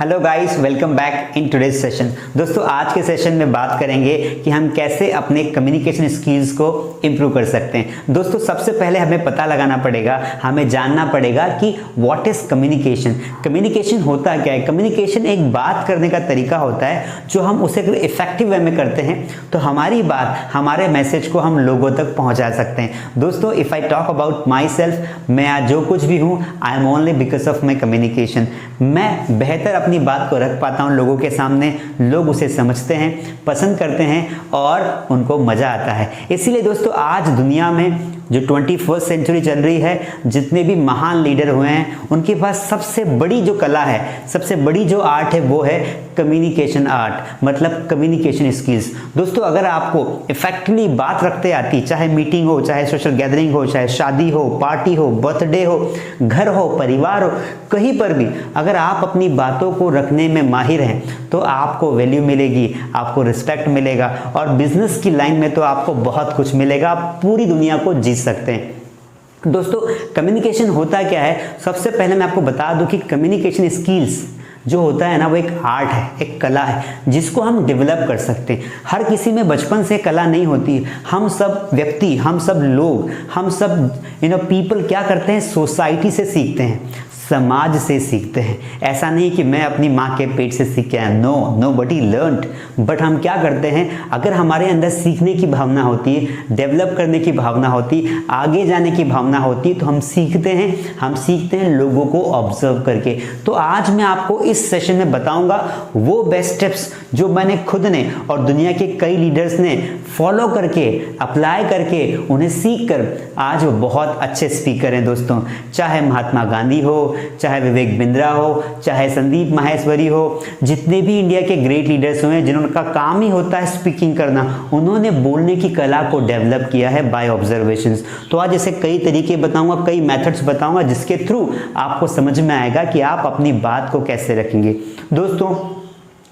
Hello guys, welcome back in today's session. दोस्तों, आज के सेशन में बात करेंगे कि हम कैसे अपने कम्युनिकेशन स्किल्स को इम्प्रूव कर सकते हैं। दोस्तों, सबसे पहले हमें पता लगाना पड़ेगा, हमें जानना पड़ेगा कि व्हाट इज कम्युनिकेशन। कम्युनिकेशन होता क्या है? कम्युनिकेशन एक बात करने का तरीका होता है जो हम उसे इफेक्टिव वे में करते हैं तो हमारी बात, हमारे मैसेज को हम लोगों तक पहुंचा सकते हैं। दोस्तों, if I talk about my self, मैं आज जो कुछ भी हूँ I am only because of my communication. मैं बेहतर अपनी बात को रख पाता हूं लोगों के सामने, लोग उसे समझते हैं, पसंद करते हैं और उनको मजा आता है। इसीलिए दोस्तों, आज दुनिया में जो 21st सेंचुरी चल रही है, जितने भी महान लीडर हुए हैं उनके पास सबसे बड़ी जो कला है, सबसे बड़ी जो आर्ट है वो है कम्युनिकेशन आर्ट, मतलब कम्युनिकेशन स्किल्स। दोस्तों, अगर आपको इफेक्टिवली बात रखते आती, चाहे मीटिंग हो, चाहे सोशल गैदरिंग हो, चाहे शादी हो, पार्टी हो, बर्थडे हो, घर हो, परिवार हो, कहीं पर भी अगर आप अपनी बातों को रखने में माहिर हैं तो आपको वैल्यू मिलेगी, आपको रिस्पेक्ट मिलेगा और बिजनेस की लाइन में तो आपको बहुत कुछ मिलेगा, आप पूरी दुनिया को जीत सकते हैं। दोस्तों, कम्युनिकेशन होता क्या है? सबसे पहले मैं आपको बता दूं कि कम्युनिकेशन स्किल्स जो होता है ना, वो एक आर्ट है, एक कला है जिसको हम डेवलप कर सकते हैं। हर किसी में बचपन से कला नहीं होती। हम सब व्यक्ति, हम सब लोग, हम सब पीपल क्या करते हैं? सोसाइटी से सीखते हैं, समाज से सीखते हैं। ऐसा नहीं कि मैं अपनी माँ के पेट से सीख के आया, नो बडी लर्नड। बट हम क्या करते हैं, अगर हमारे अंदर सीखने की भावना होती है, डेवलप करने की भावना होती, आगे जाने की भावना होती, तो हम सीखते हैं लोगों को ऑब्जर्व करके। तो आज मैं आपको इस सेशन में बताऊंगा वो बेस्ट स्टेप्स जो मैंने खुद ने और दुनिया के कई लीडर्स ने फॉलो करके, अप्लाई करके, उन्हें सीख कर आज वो बहुत अच्छे स्पीकर हैं। दोस्तों, चाहे महात्मा गांधी हो, चाहे विवेक बिंद्रा हो, चाहे संदीप माहेश्वरी हो, जितने भी इंडिया के ग्रेट लीडर्स हुए जिनका काम ही होता है स्पीकिंग करना, उन्होंने बोलने की कला को डेवलप किया है बाय ऑब्जर्वेशंस। तो आज ऐसे कई तरीके बताऊंगा, कई मेथड्स बताऊंगा जिसके थ्रू आपको समझ में आएगा कि आप अपनी बात को कैसे रखेंगे। दोस्तों,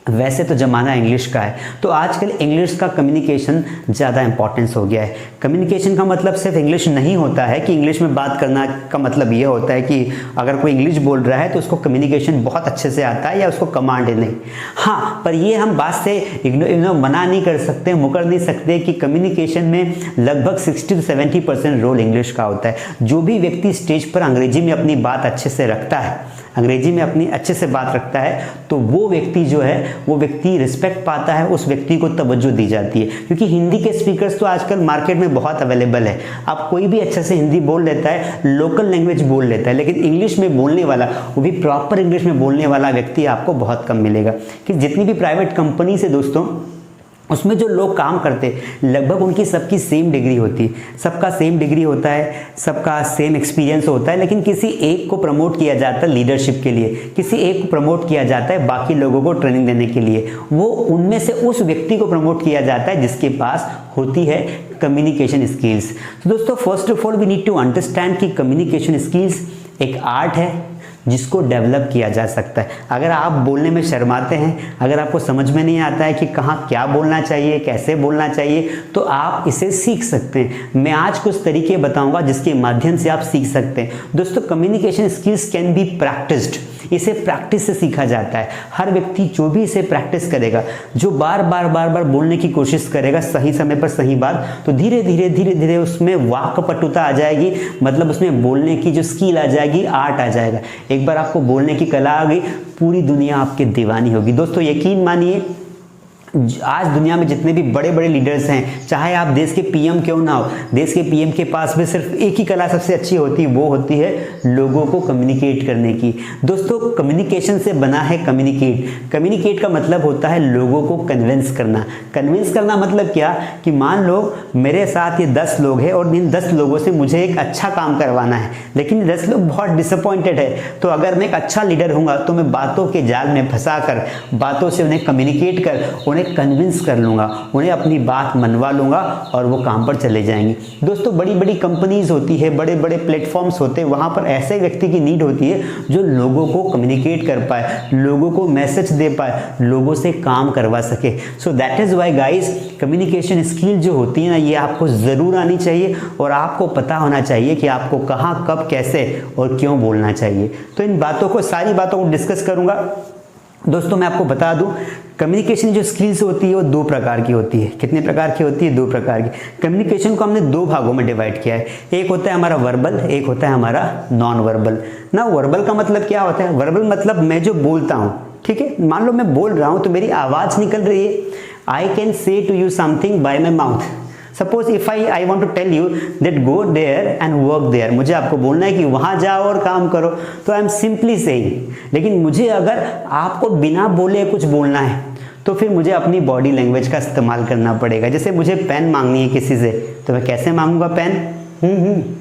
वैसे तो ज़माना इंग्लिश का है, तो आजकल इंग्लिश का कम्युनिकेशन ज़्यादा इंपॉर्टेंस हो गया है। कम्युनिकेशन का मतलब सिर्फ इंग्लिश नहीं होता है कि इंग्लिश में बात करना का मतलब ये होता है कि अगर कोई इंग्लिश बोल रहा है तो उसको कम्युनिकेशन बहुत अच्छे से आता है या उसको कमांड है, नहीं। हाँ, पर ये हम बात से मना नहीं कर सकते, मुकर नहीं सकते कि कम्युनिकेशन में लगभग 60 से 70% रोल इंग्लिश का होता है। जो भी व्यक्ति स्टेज पर अंग्रेजी में अपनी बात अच्छे से रखता है, अंग्रेजी में अपनी अच्छे से बात रखता है, तो वो व्यक्ति जो है, वो व्यक्ति रिस्पेक्ट पाता है, उस व्यक्ति को तवज्जो दी जाती है। क्योंकि हिंदी के स्पीकर्स तो आजकल मार्केट में बहुत अवेलेबल है। अब कोई भी अच्छे से हिंदी बोल लेता है, लोकल लैंग्वेज बोल लेता है, लेकिन इंग्लिश में बोलने वाला, वो भी प्रॉपर इंग्लिश में बोलने वाला व्यक्ति आपको बहुत कम मिलेगा। कि जितनी भी प्राइवेट कंपनी से दोस्तों, उसमें जो लोग काम करते लगभग उनकी सबकी सेम डिग्री होती है, सबका सेम डिग्री होता है, सबका सेम एक्सपीरियंस होता है, लेकिन किसी एक को प्रमोट किया जाता है लीडरशिप के लिए, किसी एक को प्रमोट किया जाता है बाकी लोगों को ट्रेनिंग देने के लिए। वो उनमें से उस व्यक्ति को प्रमोट किया जाता है जिसके पास होती है कम्युनिकेशन स्किल्स। तो दोस्तों, first of all we need to understand कि कम्युनिकेशन स्किल्स एक आर्ट है जिसको डेवलप किया जा सकता है। अगर आप बोलने में शर्माते हैं, अगर आपको समझ में नहीं आता है कि कहाँ क्या बोलना चाहिए, कैसे बोलना चाहिए, तो आप इसे सीख सकते हैं। मैं आज कुछ तरीके बताऊंगा जिसके माध्यम से आप सीख सकते हैं। दोस्तों, communication skills can be practised. इसे प्रैक्टिस से सीखा जाता है। हर व्यक्ति जो भी इसे प्रैक्टिस करेगा, जो बार बार बोलने की कोशिश करेगा सही समय पर सही बात, तो धीरे धीरे उसमें वाक्पटुता आ जाएगी, मतलब उसमें बोलने की जो स्किल आ जाएगी, आर्ट आ जाएगा। एक बार आपको बोलने की कला आ गई, पूरी दुनिया आपके दीवानी होगी। दोस्तों, यकीन मानिए, आज दुनिया में जितने भी बड़े बड़े लीडर्स हैं, चाहे आप देश के पीएम क्यों ना हो, देश के पीएम के पास भी सिर्फ एक ही कला सबसे अच्छी होती है, वो होती है लोगों को कम्युनिकेट करने की। दोस्तों, कम्युनिकेशन से बना है कम्युनिकेट। कम्युनिकेट का मतलब होता है लोगों को कन्विंस करना। कन्विंस करना मतलब क्या कि मान लो मेरे साथ ये 10 लोग हैं और इन 10 लोगों से मुझे एक अच्छा काम करवाना है, लेकिन 10 लोग बहुत डिसअपॉइंटेड है। तो अगर मैं एक अच्छा लीडर हूँगा तो मैं बातों के जाल में फंसा कर, बातों से उन्हें कम्युनिकेट कर, उन्हें कन्विंस कर लूँगा, उन्हें अपनी बात मनवा लूँगा और वो काम पर चले जाएंगे। दोस्तों, बड़ी बड़ी कंपनीज होती है, बड़े बड़े प्लेटफॉर्म्स होते हैं, वहाँ पर ऐसे व्यक्ति की नीड होती है जो लोगों को कम्युनिकेट कर पाए, लोगों को मैसेज दे पाए, लोगों से काम करवा सके। So that is why guys, communication skill जो होती है ना, ये आपको ज़रूर आनी चाहिए और आपको पता होना चाहिए कि आपको कहाँ, कब, कैसे और क्यों बोलना चाहिए। तो इन बातों को, सारी बातों को डिस्कस करूँगा दोस्तों मैं आपको बता दूं, कम्युनिकेशन जो स्किल्स होती है वो दो प्रकार की होती है। कितने प्रकार की होती है? दो प्रकार की। कम्युनिकेशन को हमने दो भागों में डिवाइड किया है। एक होता है हमारा वर्बल, एक होता है हमारा नॉन वर्बल। ना वर्बल का मतलब क्या होता है? वर्बल मतलब मैं जो बोलता हूँ, ठीक है, मान लो मैं बोल रहा हूँ तो मेरी आवाज़ निकल रही है। I can say to you something by my mouth. Suppose if I want to tell you that go there and work there, मुझे आपको बोलना है कि वहाँ जाओ और काम करो, तो आई एम सिंपली सेइंग। लेकिन मुझे अगर आपको बिना बोले कुछ बोलना है तो फिर मुझे अपनी बॉडी लैंग्वेज का इस्तेमाल करना पड़ेगा। जैसे मुझे पेन मांगनी है किसी से, तो मैं कैसे मांगूंगा पेन?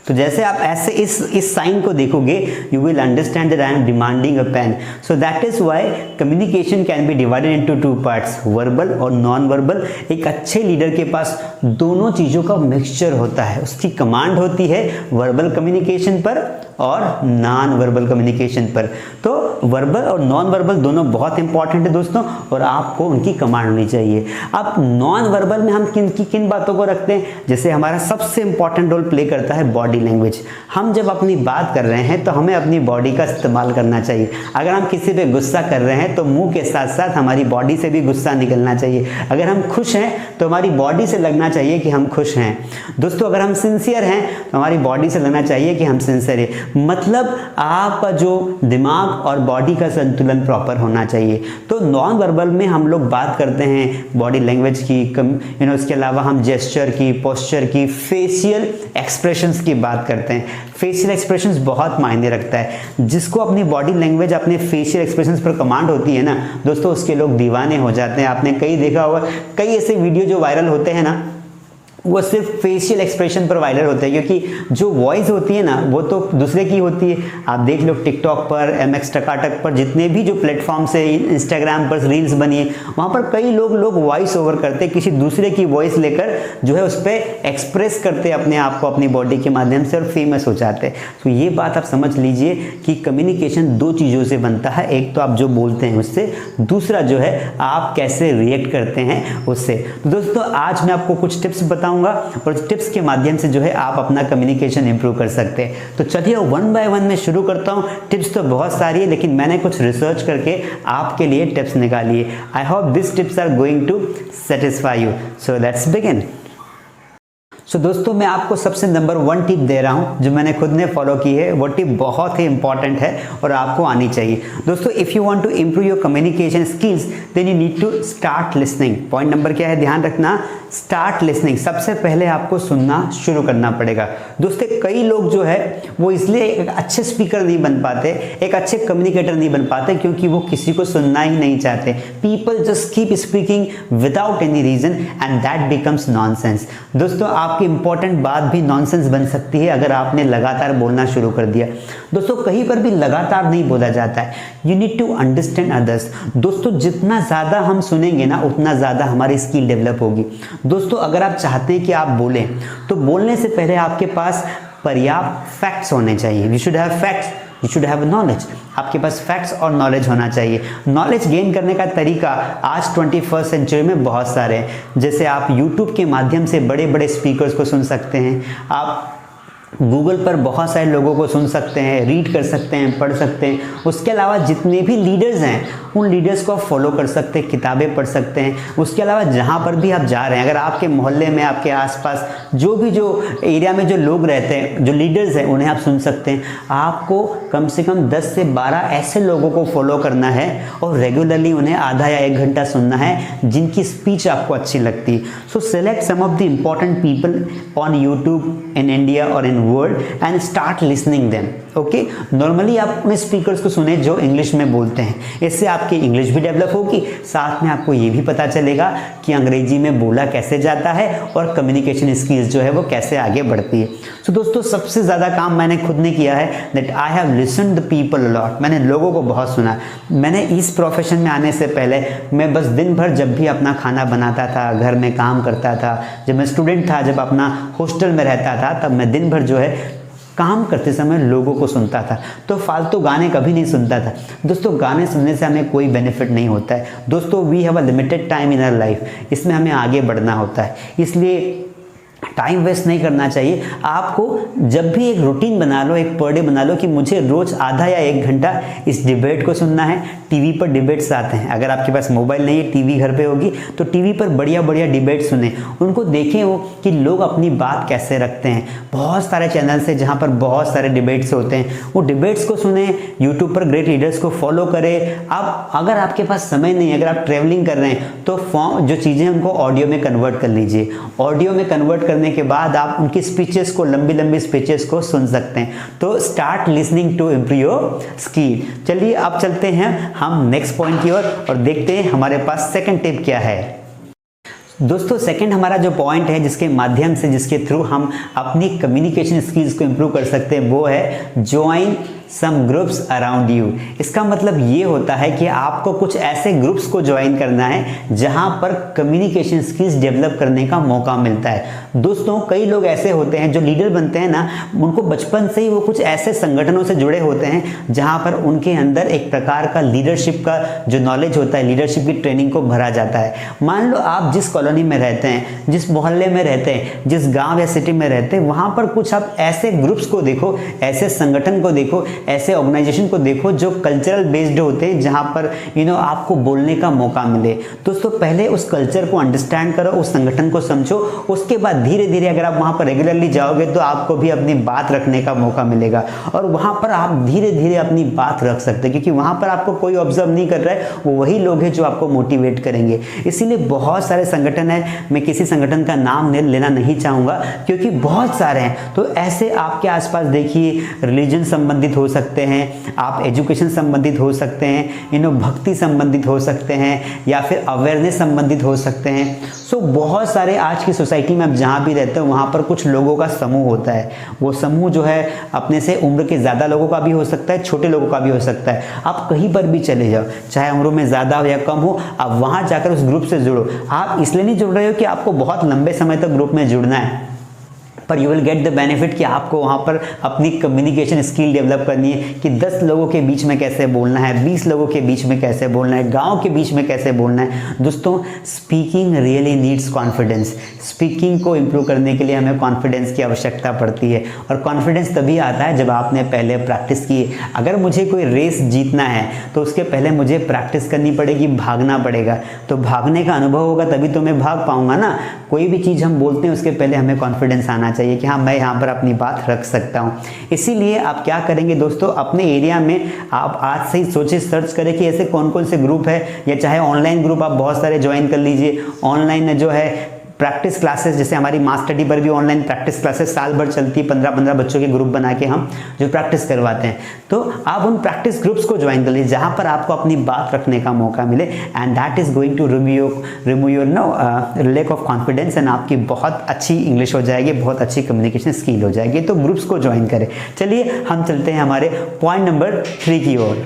तो जैसे आप ऐसे इस साइन को देखोगे, you will understand that I am demanding a pen. So that is why communication can be divided into two parts, verbal और नॉन वर्बल। एक अच्छे लीडर के पास दोनों चीज़ों का मिक्सचर होता है। उसकी कमांड होती है वर्बल कम्युनिकेशन पर और नॉन वर्बल कम्युनिकेशन पर। तो वर्बल और नॉन वर्बल दोनों बहुत इंपॉर्टेंट है दोस्तों, और आपको उनकी कमांड होनी चाहिए। अब नॉन वर्बल में हम किन बातों को रखते हैं? जैसे हमारा सबसे इंपॉर्टेंट रोल प्ले करता है बॉडी लैंग्वेज। हम जब अपनी बात कर रहे हैं तो हमें अपनी बॉडी का इस्तेमाल करना चाहिए। अगर हम किसी पे गुस्सा कर रहे हैं तो मुंह के साथ साथ हमारी बॉडी से भी गुस्सा निकलना चाहिए। अगर हम खुश हैं तो हमारी बॉडी से लगना चाहिए कि हम खुश हैं। दोस्तों अगर हम सिंसियर हैं तो हमारी बॉडी से लगना चाहिए कि हम सिंसियर हैं। मतलब आपका जो दिमाग और बॉडी का संतुलन प्रॉपर होना चाहिए। तो नॉन वर्बल में हम लोग बात करते हैं बॉडी लैंग्वेज की, इसके अलावा हम जेस्चर की, पोस्चर की, फेशियल एक्सप्रेशंस की बात करते हैं। फेशियल एक्सप्रेशंस बहुत मायने रखता है। जिसको अपनी बॉडी लैंग्वेज, अपने फेशियल एक्सप्रेशंस पर कमांड होती है ना दोस्तों, उसके लोग दीवाने हो जाते हैं। आपने कई देखा होगा, कई ऐसे वीडियो जो वायरल होते हैं ना, वो सिर्फ फेशियल एक्सप्रेशन पर वायरल होते हैं, क्योंकि जो वॉइस होती है ना वो तो दूसरे की होती है। आप देख लो टिकटॉक पर, MX टकाटक पर, जितने भी जो प्लेटफॉर्म से, इंस्टाग्राम पर रील्स बनी है, वहाँ पर कई लोग वॉइस ओवर करते, किसी दूसरे की वॉइस लेकर जो है उस पर एक्सप्रेस करते अपने आप को अपनी बॉडी के माध्यम से, और फेमस हो जाते हैं। तो ये बात आप समझ लीजिए कि कम्युनिकेशन दो चीज़ों से बनता है। एक तो आप जो बोलते हैं उससे, दूसरा जो है आप कैसे रिएक्ट करते हैं उससे। तो दोस्तों आज मैं आपको कुछ टिप्स बताऊंगा, और टिप्स के माध्यम से जो है आप अपना कम्युनिकेशन इंप्रूव कर सकते हैं। तो चलिए वन बाय वन मैं शुरू करता हूं। टिप्स तो बहुत सारी है, लेकिन मैंने कुछ रिसर्च करके आपके लिए टिप्स निकाली है। I hope this tips are going to satisfy you. So let's begin. So दोस्तों मैं आपको सबसे नंबर 1 टिप दे रहा हूं जो मैंने खुद ने फॉलो की है। वो टिप बहुत ही इंपॉर्टेंट है और आपको आनी चाहिए। दोस्तों if you want to improve your communication skills then you need to start listening. Point number क्या है, ध्यान रखना, स्टार्ट लिसनिंग। सबसे पहले आपको सुनना शुरू करना पड़ेगा। दोस्तों कई लोग जो है वो इसलिए एक अच्छे स्पीकर नहीं बन पाते, एक अच्छे कम्युनिकेटर नहीं बन पाते, क्योंकि वो किसी को सुनना ही नहीं चाहते। People just keep speaking without any reason and that becomes nonsense. दोस्तों आपकी इंपॉर्टेंट बात भी नॉनसेंस बन सकती है अगर आपने लगातार बोलना शुरू कर दिया। दोस्तों कहीं पर भी लगातार नहीं बोला जाता है। You need to understand others. दोस्तों जितना ज़्यादा हम सुनेंगे ना उतना ज़्यादा हमारी स्किल डेवलप होगी। दोस्तों अगर आप चाहते हैं कि आप बोलें तो बोलने से पहले आपके पास पर्याप्त फैक्ट्स होने चाहिए। You should have facts, you should have knowledge. आपके पास फैक्ट्स और नॉलेज होना चाहिए। नॉलेज गेन करने का तरीका आज 21st सेंचुरी में बहुत सारे हैं। जैसे आप यूट्यूब के माध्यम से बड़े बड़े स्पीकर्स को सुन सकते हैं, आप गूगल पर बहुत सारे लोगों को सुन सकते हैं, रीड कर सकते हैं, पढ़ सकते हैं। उसके अलावा जितने भी लीडर्स हैं उन लीडर्स को आप फॉलो कर सकते हैं, किताबें पढ़ सकते हैं। उसके अलावा जहाँ पर भी आप जा रहे हैं, अगर आपके मोहल्ले में, आपके आसपास जो एरिया में जो लोग रहते हैं, जो लीडर्स हैं, उन्हें आप सुन सकते हैं। आपको कम से कम 10 से 12 ऐसे लोगों को फॉलो करना है और रेगुलरली उन्हें आधा या 1 घंटा सुनना है जिनकी स्पीच आपको अच्छी लगती है। So select some of the important people on YouTube in India और in world and start listening them. Okay, normally आप अपने स्पीकर्स को सुने जो इंग्लिश में बोलते हैं। इससे आपकी इंग्लिश भी डेवलप होगी, साथ में आपको ये भी पता चलेगा कि अंग्रेजी में बोला कैसे जाता है और कम्युनिकेशन स्किल्स जो है वो कैसे आगे बढ़ती है। तो दोस्तों सबसे ज़्यादा काम मैंने खुद ने किया है, that I have listened the people a lot. मैंने लोगों को बहुत सुना। मैंने इस प्रोफेशन में आने से पहले मैं बस दिन भर जब भी अपना खाना बनाता था, घर में काम करता था, जब मैं स्टूडेंट था, जब अपना हॉस्टल में रहता था, तब मैं दिन भर जो है काम करते समय लोगों को सुनता था। तो फालतू गाने कभी नहीं सुनता था। दोस्तों गाने सुनने से हमें कोई बेनिफिट नहीं होता है। दोस्तों we have a limited time in our life, इसमें हमें आगे बढ़ना होता है। इसलिए टाइम वेस्ट नहीं करना चाहिए। आपको जब भी एक रूटीन बना लो, एक पर डे बना लो कि मुझे रोज आधा या 1 घंटा इस डिबेट को सुनना है। टीवी पर डिबेट्स आते हैं, अगर आपके पास मोबाइल नहीं है, टीवी घर पे होगी, तो टीवी पर बढ़िया बढ़िया डिबेट सुने, उनको देखें वो कि लोग अपनी बात कैसे रखते हैं। बहुत सारे चैनल्स हैं जहाँ पर बहुत सारे डिबेट्स होते हैं, वो डिबेट्स को सुने। यूट्यूब पर ग्रेट लीडर्स को फॉलो करें। आप अगर आपके पास समय नहीं है, अगर आप ट्रेवलिंग कर रहे हैं, तो फॉर्म जो चीज़ें उनको ऑडियो में कन्वर्ट कर लीजिए। ऑडियो में कन्वर्ट करने के बाद आप उनकी स्पीचेस को, लंबी लंबी स्पीचेस को सुन सकते हैं। तो start listening to improve your skill. चलिए अब चलते हैं हम नेक्स्ट पॉइंट की ओर और देखते हैं हमारे पास सेकंड टिप क्या है। दोस्तों सेकंड हमारा जो पॉइंट है जिसके माध्यम से, जिसके थ्रू हम अपनी कम्युनिकेशन स्किल्स को इम्प्रूव कर सकते हैं, वो है join some groups around you. इसका मतलब ये होता है कि आपको कुछ ऐसे ग्रुप्स को ज्वाइन करना है जहां पर कम्युनिकेशन स्किल्स डेवलप करने का मौका मिलता है। दोस्तों कई लोग ऐसे होते हैं जो लीडर बनते हैं ना, उनको बचपन से ही वो कुछ ऐसे संगठनों से जुड़े होते हैं जहां पर उनके अंदर एक प्रकार का लीडरशिप का जो नॉलेज होता है, लीडरशिप की ट्रेनिंग को भरा जाता है। मान लो आप जिस कॉलोनी में रहते हैं, जिस मोहल्ले में रहते हैं, जिस गाँव या सिटी में रहते हैं, वहां पर कुछ आप ऐसे ग्रुप्स को देखो, ऐसे संगठन को देखो, ऐसे ऑर्गेनाइजेशन को देखो जो कल्चरल बेस्ड होते हैं, जहां पर आपको बोलने का मौका मिले। दोस्तों पहले उस कल्चर को अंडरस्टैंड करो, उस संगठन को समझो, उसके बाद धीरे धीरे अगर आप वहां पर रेगुलरली जाओगे तो आपको भी अपनी बात रखने का मौका मिलेगा और वहां पर आप धीरे धीरे अपनी बात रख सकते हैं, क्योंकि वहां पर आपको कोई ऑब्जर्व नहीं कर रहा है, वो वही लोग हैं जो आपको मोटिवेट करेंगे। इसीलिए बहुत सारे संगठन है, मैं किसी संगठन का नाम लेना नहीं चाहूंगा क्योंकि बहुत सारे हैं। तो ऐसे आपके आसपास देखिए, रिलीजन संबंधित हो सकते हैं, आप एजुकेशन संबंधित हो सकते हैं, भक्ति संबंधित हो सकते हैं, या फिर अवेयरनेस संबंधित हो सकते हैं। सो बहुत सारे आज की सोसाइटी में आप जहाँ भी रहते हो वहाँ पर कुछ लोगों का समूह होता है। वो समूह जो है अपने से उम्र के ज़्यादा लोगों का भी हो सकता है, छोटे लोगों का भी हो सकता है। आप कहीं पर भी चले जाओ, चाहे उम्र में ज़्यादा हो या कम हो, आप वहाँ जाकर उस ग्रुप से जुड़ो। आप इसलिए नहीं जुड़ रहे हो कि आपको बहुत लंबे समय तक ग्रुप में जुड़ना है, पर you will get the benefit कि आपको वहाँ पर अपनी कम्युनिकेशन स्किल डेवलप करनी है कि 10 लोगों के बीच में कैसे बोलना है, 20 लोगों के बीच में कैसे बोलना है, गांव के बीच में कैसे बोलना है। दोस्तों speaking really needs confidence. Speaking को इम्प्रूव करने के लिए हमें कॉन्फिडेंस की आवश्यकता पड़ती है और कॉन्फिडेंस तभी आता है जब आपने पहले प्रैक्टिस की। अगर मुझे कोई रेस जीतना है तो उसके पहले मुझे प्रैक्टिस करनी पड़ेगी, भागना पड़ेगा। तो भागने का अनुभव होगा तभी तो मैं भाग पाऊंगा ना। कोई भी चीज़ हम बोलते हैं उसके पहले हमें कॉन्फिडेंस आना चाहिए कि हाँ मैं यहाँ पर अपनी बात रख सकता हूँ। इसीलिए आप क्या करेंगे दोस्तों, अपने एरिया में आप आज से ही सोचिए, सर्च करें कि ऐसे कौन कौन से ग्रुप है, या चाहे ऑनलाइन ग्रुप आप बहुत सारे ज्वाइन कर लीजिए। ऑनलाइन जो है प्रैक्टिस क्लासेस, जैसे हमारी मास स्टडी पर भी ऑनलाइन प्रैक्टिस क्लासेस साल भर चलती है, 15-15 बच्चों के ग्रुप बना के हम जो प्रैक्टिस करवाते हैं। तो आप उन प्रैक्टिस ग्रुप्स को ज्वाइन कर लीजिए जहाँ पर आपको अपनी बात रखने का मौका मिले, and that is going to remove your lack of confidence, and आपकी बहुत अच्छी इंग्लिश हो जाएगी, बहुत अच्छी कम्युनिकेशन स्किल हो जाएगी। तो ग्रुप्स को ज्वाइन करें। चलिए हम चलते हैं हमारे पॉइंट नंबर 3 की ओर।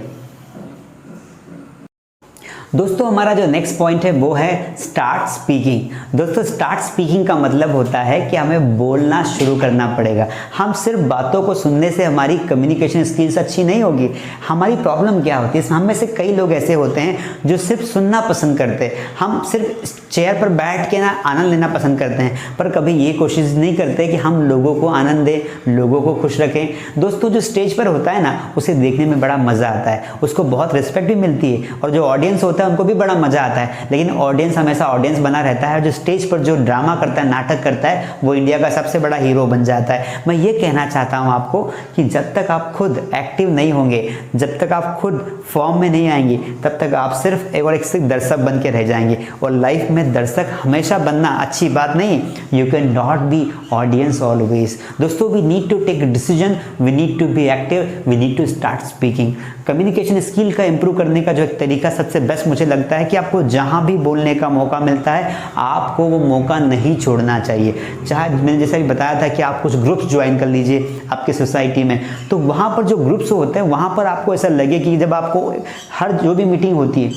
दोस्तों हमारा जो नेक्स्ट पॉइंट है वो है स्टार्ट स्पीकिंग। दोस्तों स्टार्ट स्पीकिंग का मतलब होता है कि हमें बोलना शुरू करना पड़ेगा। हम सिर्फ बातों को सुनने से हमारी कम्युनिकेशन स्किल्स अच्छी नहीं होगी। हमारी प्रॉब्लम क्या होती है, हम में से कई लोग ऐसे होते हैं जो सिर्फ सुनना पसंद करते हैं। हम सिर्फ चेयर पर बैठ के ना आनंद लेना पसंद करते हैं, पर कभी ये कोशिश नहीं करते कि हम लोगों को आनंद दें, लोगों को खुश रखें। दोस्तों जो स्टेज पर होता है ना, उसे देखने में बड़ा मज़ा आता है, उसको बहुत रिस्पेक्ट भी मिलती है, और जो ऑडियंस होता है उनको भी बड़ा मजा आता है। लेकिन ऑडियंस हमेशा ऑडियंस बना रहता है, जो स्टेज पर जो ड्रामा करता है, नाटक करता है, वो इंडिया का सबसे बड़ा हीरो बन जाता है। मैं ये कहना चाहता हूँ आपको कि जब तक आप खुद एक्टिव नहीं होंगे, जब तक आप खुद फॉर्म में नहीं आएंगे, तब तक आप सिर्फ सिर्फ दर्शक बन के रह जाएंगे। और लाइफ में दर्शक हमेशा बनना अच्छी बात नहीं। You can not be audience always. दोस्तों we need to take decision, we need to be active, we need to start speaking. Communication skill का इंप्रूव करने का जो एक तरीका सबसे बेस्ट मुझे लगता है कि आपको जहां भी बोलने का मौका मिलता है, आपको वो मौका नहीं छोड़ना चाहिए। चाहे मैंने जैसा भी बताया था कि आप कुछ ग्रुप्स ज्वाइन कर लीजिए आपकी सोसाइटी में, तो वहां पर जो ग्रुप्स होते हैं वहां पर आपको ऐसा लगे कि जब आपको हर जो भी मीटिंग होती है,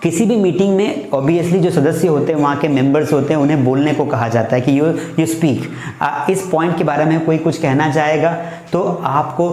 किसी भी मीटिंग में ऑब्वियसली जो सदस्य होते हैं, वहाँ के मेंबर्स होते हैं, उन्हें बोलने को कहा जाता है कि यू स्पीक। इस पॉइंट के बारे में कोई कुछ कहना चाहेगा तो आपको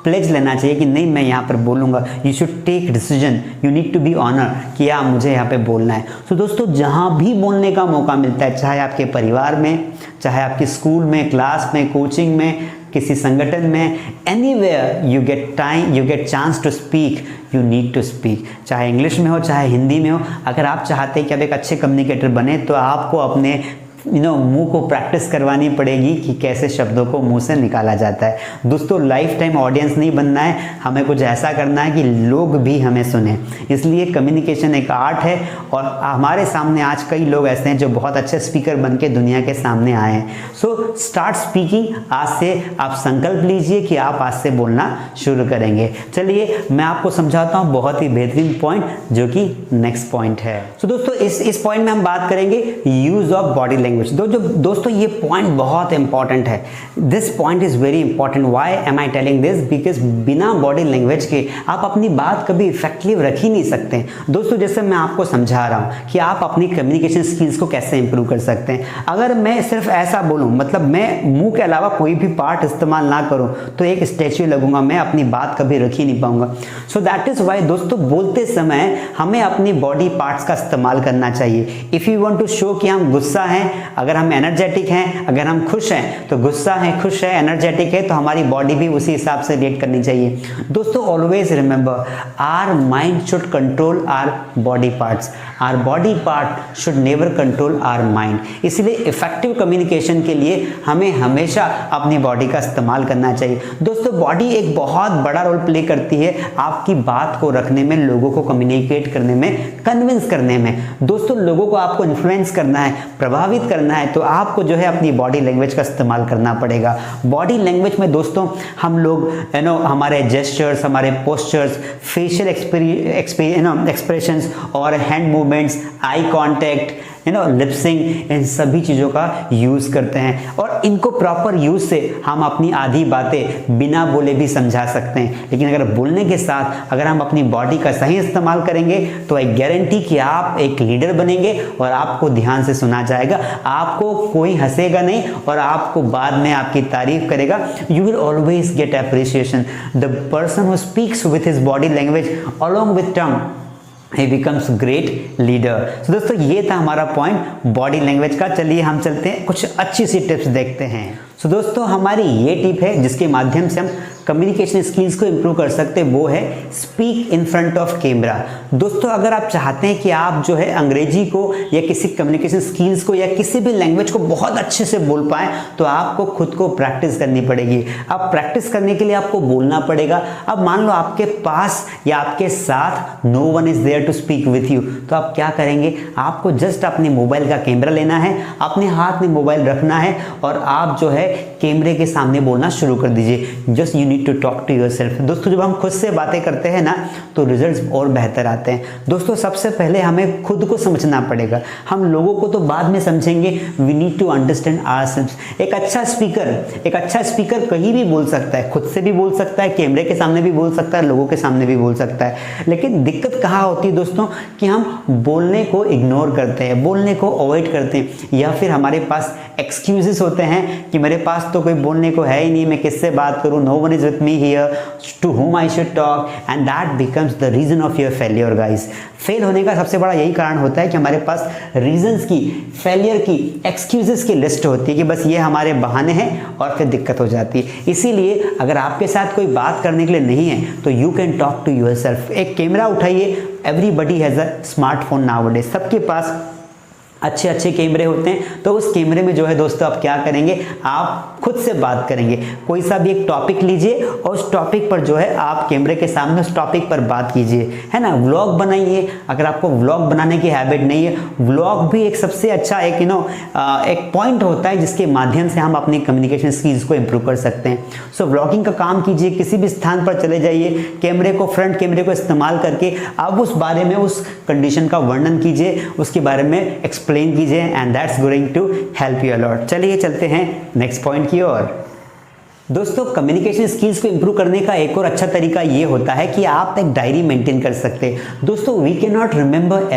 प्लेज लेना चाहिए कि नहीं मैं यहाँ पर बोलूँगा। You should take decision, you need to be honour कि हाँ मुझे यहाँ पे बोलना है। तो दोस्तों जहाँ भी बोलने का मौका मिलता है, चाहे आपके परिवार में, चाहे आपके स्कूल में, क्लास में, कोचिंग में, किसी संगठन में, anywhere you get time, you get chance to speak, you need to speak. चाहे इंग्लिश में हो, चाहे हिंदी में हो। अगर आप चाहते हैं कि आप एक अच्छे कम्युनिकेटर बने तो आपको अपने मुंह को प्रैक्टिस करवानी पड़ेगी कि कैसे शब्दों को मुंह से निकाला जाता है। दोस्तों लाइफ टाइम ऑडियंस नहीं बनना है, हमें कुछ ऐसा करना है कि लोग भी हमें सुने। इसलिए कम्युनिकेशन एक आर्ट है और हमारे सामने आज कई लोग ऐसे हैं जो बहुत अच्छे स्पीकर बन के दुनिया के सामने आए हैं। So start speaking. आज से आप संकल्प लीजिए कि आप आज से बोलना शुरू करेंगे। चलिए मैं आपको समझाता हूँ बहुत ही बेहतरीन पॉइंट जो कि नेक्स्ट पॉइंट है। सो दोस्तों इस पॉइंट में हम बात करेंगे यूज ऑफ बॉडी लैंग्वेज। दोस्तों ये पॉइंट बहुत इंपॉर्टेंट है। This point is very important. Why am I telling this? Because बिना बॉडी लैंग्वेज के आप अपनी बात कभी इफेक्टिव रख ही नहीं सकते। दोस्तों जैसे मैं आपको समझा रहा हूं कि आप अपनी कम्युनिकेशन स्किल्स को कैसे इंप्रूव कर सकते हैं। अगर मैं सिर्फ ऐसा बोलूं, मतलब मैं मुंह के अलावा कोई भी पार्ट इस्तेमाल ना करूं तो एक स्टैच्यू लगूंगा, मैं अपनी बात कभी रख ही नहीं पाऊंगा। सो दैट इज वाई दोस्तों बोलते समय हमें अपनी बॉडी पार्ट्स का इस्तेमाल करना चाहिए। If you want to show कि हम गुस्सा हैं, अगर हम एनर्जेटिक हैं, अगर हम खुश हैं तो गुस्सा है, खुश है, एनर्जेटिक है तो हमारी बॉडी भी उसी हिसाब से रिएक्ट करनी चाहिए। दोस्तों always remember our mind should control our body parts, our body part should never control our mind. इसलिए इफेक्टिव कम्युनिकेशन के लिए हमें हमेशा अपनी बॉडी का इस्तेमाल करना चाहिए। दोस्तों बॉडी एक बहुत बड़ा रोल प्ले करती है आपकी बात को रखने में, लोगों को कम्युनिकेट करने में, कन्विंस करने में। दोस्तों लोगों को आपको इन्फ्लुएंस करना है, प्रभावित करना है तो आपको जो है अपनी बॉडी लैंग्वेज का इस्तेमाल करना पड़ेगा। बॉडी लैंग्वेज में दोस्तों हम लोग हमारे जेस्चर्स, हमारे पोस्चर्स, फेशियल एक्सप्रेशंस और hand movements, eye contact, lip sync, इन सभी चीज़ों का यूज़ करते हैं और इनको प्रॉपर यूज़ से हम अपनी आधी बातें बिना बोले भी समझा सकते हैं। लेकिन अगर बोलने के साथ अगर हम अपनी बॉडी का सही इस्तेमाल करेंगे तो आई गारंटी कि आप एक लीडर बनेंगे और आपको ध्यान से सुना जाएगा, आपको कोई हंसेगा नहीं और आपको बाद में आपकी तारीफ करेगा। You will always get appreciation. The person who speaks with his body language along with tongue, he becomes great leader। तो दोस्तों ये था हमारा पॉइंट बॉडी लैंग्वेज का। चलिए हम चलते हैं कुछ अच्छी सी टिप्स देखते हैं। सो दोस्तों हमारी ये टिप है जिसके माध्यम से हम कम्युनिकेशन स्किल्स को इंप्रूव कर सकते हैं, वो है speak in front of camera. दोस्तों अगर आप चाहते हैं कि आप जो है अंग्रेजी को या किसी कम्युनिकेशन स्किल्स को या किसी भी लैंग्वेज को बहुत अच्छे से बोल पाएं तो आपको खुद को प्रैक्टिस करनी पड़ेगी। अब प्रैक्टिस करने के लिए आपको बोलना पड़ेगा। अब मान लो आपके पास या आपके साथ no one is there to speak with you, तो आप क्या करेंगे? आपको जस्ट अपने मोबाइल का कैमरा लेना है, अपने हाथ में मोबाइल रखना है और आप जो है कैमरे के सामने बोलना शुरू कर दीजिए। Just you need to talk to yourself. दोस्तों जब हम खुद से बातें करते हैं ना तो रिजल्ट्स और बेहतर आते हैं। दोस्तों सबसे पहले हमें खुद को समझना पड़ेगा, हम लोगों को तो बाद में समझेंगे। We need to understand ourselves. एक अच्छा स्पीकर कहीं भी बोल सकता है, खुद से भी बोल सकता है, कैमरे के सामने भी बोल सकता है, लोगों के सामने भी बोल सकता है। लेकिन दिक्कत कहाँ होती है दोस्तों कि हम बोलने को इग्नोर करते हैं, बोलने को अवॉइड करते हैं, या फिर हमारे पास एक्सक्यूजेस होते हैं कि मेरे पास तो कोई बोलने को है ही नहीं, मैं किससे बात करूं, no one is with me here to whom I should talk, and that becomes the reason of your failure guys। Fail होने का सबसे बड़ा यही कारण होता है कि हमारे पास रीजंस की, फेलियर की, एक्सक्यूजेस की लिस्ट होती है कि बस ये हमारे बहाने हैं और फिर दिक्कत हो जाती है। इसीलिए अगर आपके साथ कोई बात करने के लिए नहीं है तो you can talk to yourself. एक कैमरा उठाइए, everybody has a smartphone nowadays, सबके पास अच्छे अच्छे कैमरे होते हैं। तो उस कैमरे में जो है दोस्तों आप क्या करेंगे, आप खुद से बात करेंगे। कोई सा भी एक टॉपिक लीजिए और उस टॉपिक पर जो है आप कैमरे के सामने उस टॉपिक पर बात कीजिए, है ना। व्लॉग बनाइए। अगर आपको व्लॉग बनाने की हैबिट नहीं है, व्लॉग भी एक सबसे अच्छा एक एक पॉइंट होता है जिसके माध्यम से हम अपनी कम्युनिकेशन स्किल्स को इंप्रूव कर सकते हैं। सो व्लॉगिंग का काम कीजिए, किसी भी स्थान पर चले जाइए, कैमरे को, फ्रंट कैमरे को इस्तेमाल करके आप उस बारे में, उस कंडीशन का वर्णन कीजिए, उसके बारे में एक्सप्लेन कीजिए, and that's going to help you a lot. चलिए चलते हैं नेक्स्ट पॉइंट की ओर। दोस्तों कम्युनिकेशन स्किल्स को इंप्रूव करने का एक और अच्छा तरीका ये होता है कि आप एक डायरी मेंटेन कर सकते हैं। दोस्तों we can not remember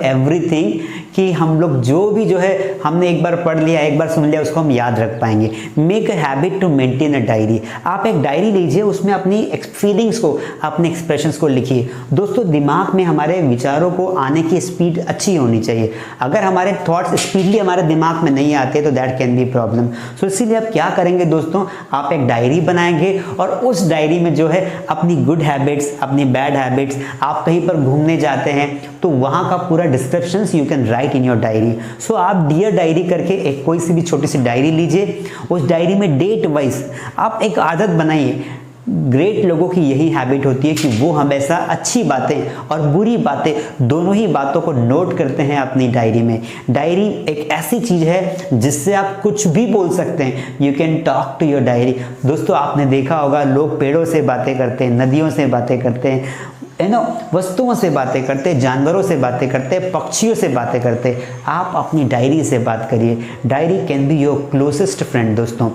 everything कि हम लोग जो है हमने एक बार पढ़ लिया, एक बार सुन लिया, उसको हम याद रख पाएंगे। Make a habit to maintain a diary. आप एक डायरी लीजिए, उसमें अपनी फीलिंग्स को, अपने एक्सप्रेशंस को लिखिए। दोस्तों दिमाग में हमारे विचारों को आने की स्पीड अच्छी होनी चाहिए। अगर हमारे थॉट्स स्पीडली हमारे दिमाग में नहीं आते तो दैट कैन बी प्रॉब्लम। सो इसीलिए आप क्या करेंगे दोस्तों, आप एक डायरी बनाएंगे और उस डायरी में जो है अपनी गुड हैबिट्स, अपनी बैड हैबिट्स, आप कहीं पर घूमने जाते हैं तो वहाँ का पूरा description you can write in your diary. So आप डियर डायरी करके एक कोई सी भी छोटी सी डायरी लीजिए, उस डायरी में डेट वाइज आप एक आदत बनाइए। ग्रेट लोगों की यही हैबिट होती है कि वो हमेशा अच्छी बातें और बुरी बातें, दोनों ही बातों को नोट करते हैं अपनी डायरी में। डायरी एक ऐसी चीज है जिससे आप कुछ भी बोल सकते हैं। You can talk to your diary. दोस्तों आपने देखा होगा लोग पेड़ों से बातें करते हैं, नदियों से बातें करते हैं, वस्तुओं से बातें करते हैं, जानवरों से बातें करते हैं, पक्षियों से बातें करते हैं। आप अपनी डायरी से बात करिए। Diary can be your closest friend दोस्तों।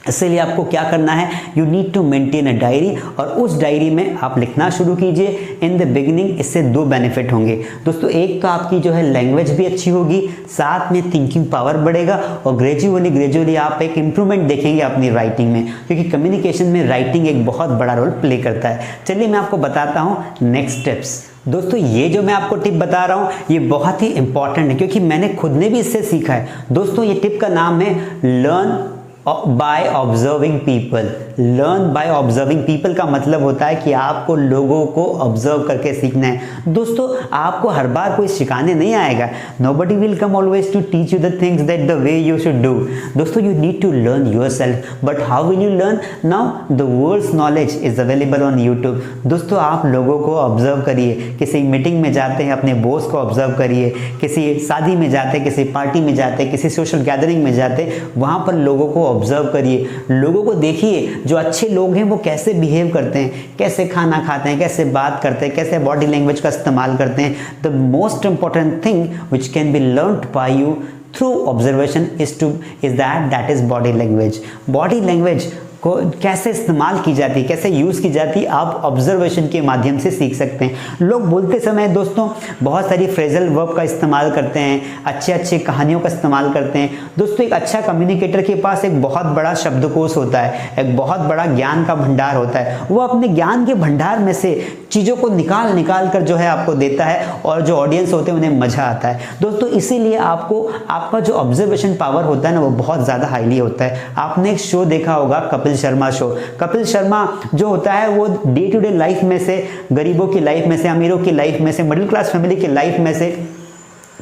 इसलिए आपको क्या करना है, you need to maintain a diary और उस डायरी में आप लिखना शुरू कीजिए। इन द बिगिनिंग इससे दो बेनिफिट होंगे दोस्तों। एक तो आपकी जो है लैंग्वेज भी अच्छी होगी, साथ में थिंकिंग पावर बढ़ेगा और ग्रेजुअली आप एक इम्प्रूवमेंट देखेंगे अपनी राइटिंग में, क्योंकि कम्युनिकेशन में राइटिंग एक बहुत बड़ा रोल प्ले करता है। चलिए मैं आपको बताता हूँ नेक्स्ट स्टेप्स। दोस्तों ये जो मैं आपको टिप बता रहा हूँ ये बहुत ही इंपॉर्टेंट है, क्योंकि मैंने खुद ने भी इससे सीखा है। दोस्तों ये टिप का नाम है learn by observing people. Learn by observing people का मतलब होता है कि आपको लोगों को ऑब्जर्व करके सीखना है। दोस्तों आपको हर बार कोई सिखाने नहीं आएगा। Nobody will come always to teach you the things that the way you should do. दोस्तों you need to learn yourself. But how will you learn? Now the world's knowledge is available on YouTube. दोस्तों आप लोगों को observe करिए। किसी meeting में जाते हैं अपने बॉस को ऑब्जर्व करिए, किसी शादी में जाते हैं, किसी पार्टी में जाते हैं, किसी सोशल गैदरिंग में जाते हैं, वहाँ पर लोगों को ऑब्जर्व करिए। लोगों को देखिए, जो अच्छे लोग हैं वो कैसे बिहेव करते हैं, कैसे खाना खाते हैं, कैसे बात करते हैं, कैसे बॉडी लैंग्वेज का इस्तेमाल करते हैं। The most important thing which can be learned by you through observation is that is body language. Body language को कैसे इस्तेमाल की जाती है, कैसे यूज़ की जाती है, आप ऑब्जर्वेशन के माध्यम से सीख सकते हैं। लोग बोलते समय दोस्तों बहुत सारी फ्रेजल वर्ब का इस्तेमाल करते हैं, अच्छे कहानियों का इस्तेमाल करते हैं। दोस्तों एक अच्छा कम्युनिकेटर के पास एक बहुत बड़ा शब्दकोश होता है, एक बहुत बड़ा ज्ञान का भंडार होता है। वो अपने ज्ञान के भंडार में से चीज़ों को निकाल कर जो है आपको देता है और जो ऑडियंस होते हैं उन्हें मज़ा आता है। दोस्तों इसीलिए आपको आपका जो ऑब्जर्वेशन पावर होता है ना वो बहुत ज़्यादा हाईली होता है। आपने एक शो देखा होगा कपिल शर्मा शो। कपिल शर्मा जो होता है वो डे टू डे लाइफ में से, गरीबों की लाइफ में से, अमीरों की लाइफ में से, मिडिल क्लास फैमिली की लाइफ में से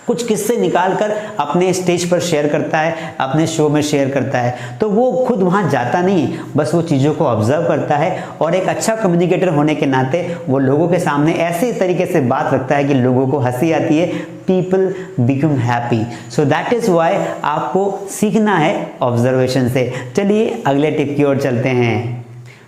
कुछ किस्से निकालकर अपने स्टेज पर शेयर करता है, अपने शो में शेयर करता है। तो वो खुद वहाँ जाता नहीं, बस वो चीज़ों को ऑब्जर्व करता है और एक अच्छा कम्युनिकेटर होने के नाते वो लोगों के सामने ऐसे तरीके से बात रखता है कि लोगों को हंसी आती है, people become happy. So that is why आपको सीखना है ऑब्जर्वेशन से। चलिए अगले टिप की ओर चलते हैं।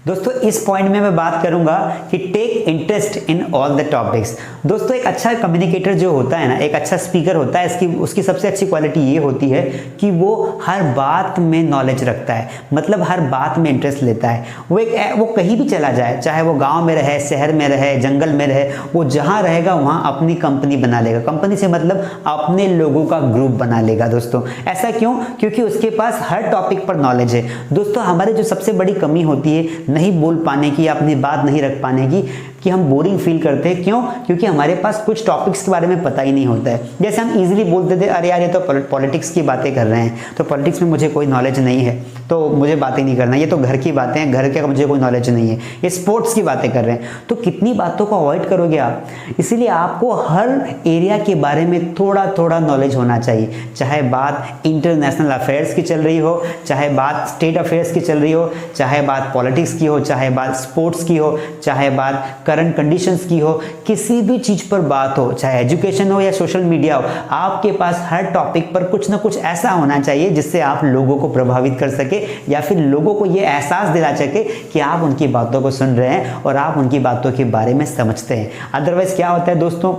दोस्तों इस पॉइंट में मैं बात करूंगा कि take interest in all the topics. दोस्तों एक अच्छा कम्युनिकेटर जो होता है ना, एक अच्छा स्पीकर होता है, उसकी सबसे अच्छी क्वालिटी ये होती है कि वो हर बात में नॉलेज रखता है, मतलब हर बात में इंटरेस्ट लेता है। वो कहीं भी चला जाए, चाहे वो गांव में रहे, शहर में रहे, जंगल में रहे, वो जहाँ रहेगा वहाँ अपनी कंपनी बना लेगा। कंपनी से मतलब अपने लोगों का ग्रुप बना लेगा। दोस्तों ऐसा क्यों? क्योंकि उसके पास हर टॉपिक पर नॉलेज है। दोस्तों हमारी जो सबसे बड़ी कमी होती है नहीं बोल पाने की, अपनी बात नहीं रख पाने की, कि हम बोरिंग फील करते हैं। क्यों? क्योंकि हमारे पास कुछ टॉपिक्स के बारे में पता ही नहीं होता है। जैसे हम इजीली बोलते थे, अरे यार ये तो पॉलिटिक्स की बातें कर रहे हैं, तो पॉलिटिक्स में मुझे कोई नॉलेज नहीं है तो मुझे बातें नहीं करना, ये तो घर की बातें हैं, घर के मुझे कोई नॉलेज नहीं है। ये स्पोर्ट्स की बातें कर रहे हैं, तो कितनी बातों को अवॉइड करोगे आप। इसीलिए आपको हर एरिया के बारे में थोड़ा थोड़ा नॉलेज होना चाहिए। चाहे बात इंटरनेशनल अफेयर्स की चल रही हो, चाहे बात स्टेट अफेयर्स की चल रही हो, चाहे बात पॉलिटिक्स की हो, चाहे बात स्पोर्ट्स की हो, चाहे बात करंट कंडीशंस की हो, किसी भी चीज पर बात हो, चाहे एजुकेशन हो या सोशल मीडिया हो, आपके पास हर टॉपिक पर कुछ ना कुछ ऐसा होना चाहिए जिससे आप लोगों को प्रभावित कर सके या फिर लोगों को यह एहसास दिला सके कि आप उनकी बातों को सुन रहे हैं और आप उनकी बातों के बारे में समझते हैं। अदरवाइज क्या होता है दोस्तों,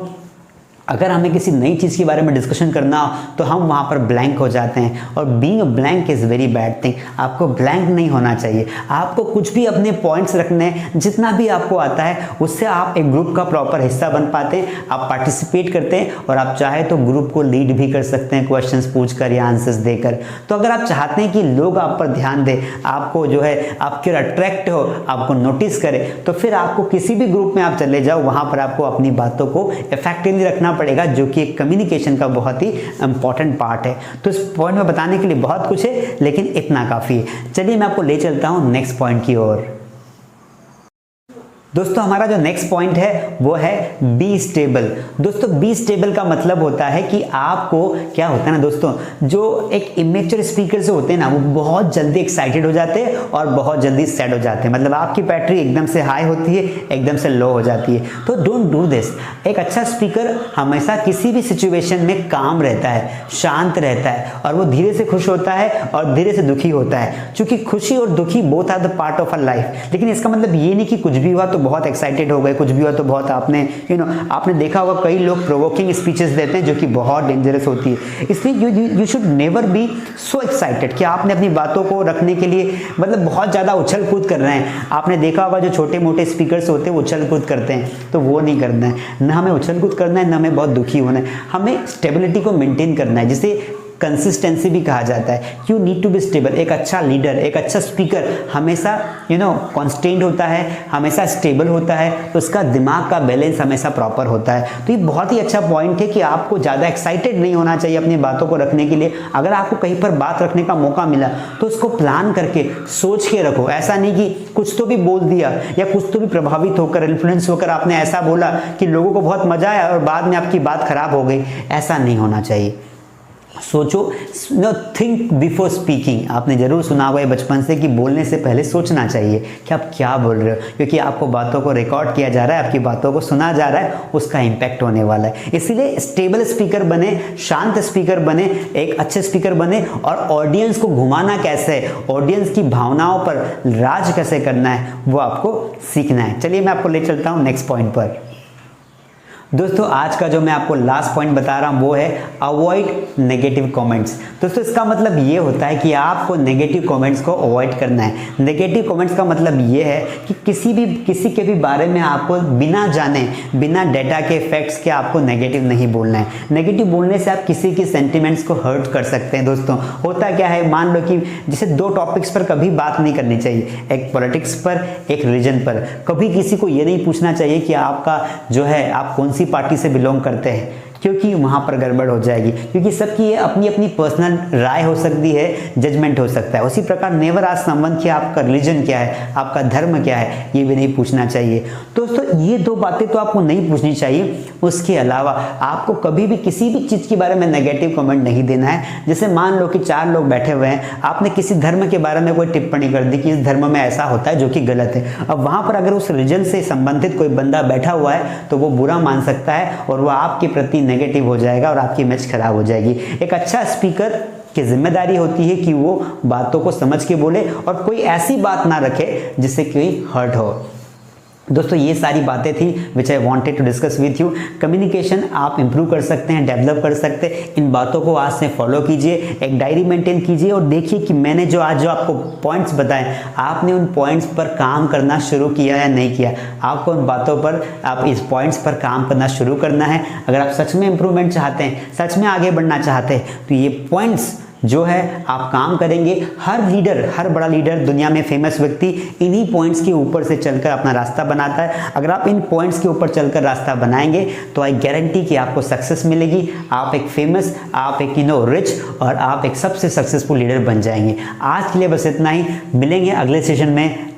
अगर हमें किसी नई चीज़ के बारे में डिस्कशन करना हो तो हम वहाँ पर ब्लैंक हो जाते हैं, और being a blank is very bad thing. आपको ब्लैंक नहीं होना चाहिए, आपको कुछ भी अपने पॉइंट्स रखने हैं, जितना भी आपको आता है उससे आप एक ग्रुप का प्रॉपर हिस्सा बन पाते हैं, आप पार्टिसिपेट करते हैं, और आप चाहे तो ग्रुप को लीड भी कर सकते हैं क्वेश्चंस पूछकर या आंसर्स देकर। तो अगर आप चाहते हैं कि लोग आप पर ध्यान दें, आपको जो है आपके अट्रैक्ट हो, आपको नोटिस करें, तो फिर आपको किसी भी ग्रुप में आप चले जाओ, वहाँ पर आपको अपनी बातों को इफेक्टिवली रखना पड़ेगा, जो कि एक कम्युनिकेशन का बहुत ही इंपॉर्टेंट पार्ट है। तो इस पॉइंट में बताने के लिए बहुत कुछ है, लेकिन इतना काफ़ी है। चलिए मैं आपको ले चलता हूँ नेक्स्ट पॉइंट की ओर। दोस्तों हमारा जो नेक्स्ट पॉइंट है वो है बी स्टेबल। दोस्तों बी स्टेबल का मतलब होता है कि आपको क्या होता है ना दोस्तों, जो एक इमेच्योर स्पीकर जो होते हैं ना, वो बहुत जल्दी एक्साइटेड हो जाते हैं और बहुत जल्दी सैड हो जाते हैं। मतलब आपकी बैटरी एकदम से हाई होती है, एकदम से लो हो जाती है। तो डोंट डू दिस। एक अच्छा स्पीकर हमेशा किसी भी सिचुएशन में काम रहता है, शांत रहता है, और वो धीरे से खुश होता है और धीरे से दुखी होता है। क्योंकि खुशी और दुखी both are the part of a life. लेकिन इसका मतलब ये नहीं कि कुछ भी हुआ तो बहुत एक्साइटेड हो गए, कुछ भी हुआ तो बहुत आपने आपने देखा होगा कई लोग प्रोवोकिंग स्पीचेस देते हैं जो कि बहुत डेंजरस होती है। इसलिए you should never be so excited कि आपने अपनी बातों को रखने के लिए मतलब बहुत ज़्यादा उछल कूद कर रहे हैं। आपने देखा होगा जो छोटे मोटे स्पीकर्स होते हैं वो उछल कूद करते हैं, तो वो नहीं करना है। न हमें उछल कूद करना है, न हमें बहुत दुखी होना है। हमें स्टेबिलिटी को मेंटेन करना है, जिसे कंसिस्टेंसी भी कहा जाता है। You need to be stable. एक अच्छा लीडर, एक अच्छा स्पीकर हमेशा कॉन्स्टेंट होता है, हमेशा स्टेबल होता है, तो उसका दिमाग का बैलेंस हमेशा प्रॉपर होता है। तो ये बहुत ही अच्छा पॉइंट है कि आपको ज़्यादा एक्साइटेड नहीं होना चाहिए अपनी बातों को रखने के लिए। अगर आपको कहीं पर बात रखने का मौका मिला तो उसको प्लान करके सोच के रखो। ऐसा नहीं कि कुछ तो भी बोल दिया या कुछ तो भी प्रभावित होकर, इन्फ्लुएंस होकर आपने ऐसा बोला कि लोगों को बहुत मजा आया और बाद में आपकी बात खराब हो गई। ऐसा नहीं होना चाहिए। सोचो, थिंक बिफोर स्पीकिंग। आपने जरूर सुना हुआ है बचपन से कि बोलने से पहले सोचना चाहिए कि आप क्या बोल रहे हो, क्योंकि आपको बातों को रिकॉर्ड किया जा रहा है, आपकी बातों को सुना जा रहा है, उसका इम्पैक्ट होने वाला है। इसीलिए स्टेबल स्पीकर बने, शांत स्पीकर बने, एक अच्छे स्पीकर बने। और ऑडियंस को घुमाना कैसे है, ऑडियंस की भावनाओं पर राज कैसे करना है, वो आपको सीखना है। चलिए मैं आपको ले चलता हूँ नेक्स्ट पॉइंट पर। दोस्तों आज का जो मैं आपको लास्ट पॉइंट बता रहा हूं वो है अवॉइड नेगेटिव कमेंट्स। दोस्तों इसका मतलब ये होता है कि आपको नेगेटिव कमेंट्स को अवॉइड करना है। नेगेटिव कमेंट्स का मतलब ये है कि किसी के भी बारे में आपको बिना जाने, बिना डेटा के फैक्ट्स के आपको नेगेटिव नहीं बोलना है। नेगेटिव बोलने से आप किसी के सेंटिमेंट्स को हर्ट कर सकते हैं। दोस्तों होता क्या है, मान लो कि जैसे दो टॉपिक्स पर कभी बात नहीं करनी चाहिए, एक पॉलिटिक्स पर, एक रिलीजन पर। कभी किसी को ये नहीं पूछना चाहिए कि आपका जो है आप कौन सी पार्टी से बिलोंग करते हैं, क्योंकि वहाँ पर गड़बड़ हो जाएगी। क्योंकि सबकी ये अपनी अपनी पर्सनल राय हो सकती है, जजमेंट हो सकता है। उसी प्रकार नेवर आस्क समवन कि आपका रिलीजन क्या है, आपका धर्म क्या है, ये भी नहीं पूछना चाहिए। दोस्तों ये दो बातें तो आपको नहीं पूछनी चाहिए। उसके अलावा आपको कभी भी किसी भी चीज़ के बारे में नेगेटिव कमेंट नहीं देना है। जैसे मान लो कि 4 लोग बैठे हुए हैं, आपने किसी धर्म के बारे में कोई टिप्पणी कर दी कि इस धर्म में ऐसा होता है जो कि गलत है। अब वहाँ पर अगर उस रिलीजन से संबंधित कोई बंदा बैठा हुआ है तो वो बुरा मान सकता है और वो आपके प्रति नेगेटिव हो जाएगा और आपकी इमेज खराब हो जाएगी। एक अच्छा स्पीकर की जिम्मेदारी होती है कि वो बातों को समझ के बोले और कोई ऐसी बात ना रखे जिससे कोई हर्ट हो। दोस्तों ये सारी बातें थी which I wanted to discuss with you. Communication आप इंप्रूव कर सकते हैं, डेवलप कर सकते हैं। इन बातों को आज से फॉलो कीजिए, एक डायरी मेंटेन कीजिए और देखिए कि मैंने जो आज जो आपको पॉइंट्स बताए, आपने उन पॉइंट्स पर काम करना शुरू किया या नहीं किया। आपको उन बातों पर, आप इस पॉइंट्स पर काम करना शुरू करना है। अगर आप सच में इंप्रूवमेंट चाहते हैं, सच में आगे बढ़ना चाहते हैं, तो ये पॉइंट्स जो है आप काम करेंगे। हर लीडर, हर बड़ा लीडर, दुनिया में फेमस व्यक्ति इन्हीं पॉइंट्स के ऊपर से चलकर अपना रास्ता बनाता है। अगर आप इन पॉइंट्स के ऊपर चलकर रास्ता बनाएंगे तो आई गारंटी कि आपको सक्सेस मिलेगी। आप एक फेमस, आप एक रिच और आप एक सबसे सक्सेसफुल लीडर बन जाएंगे। आज के लिए बस इतना ही। मिलेंगे अगले सेशन में।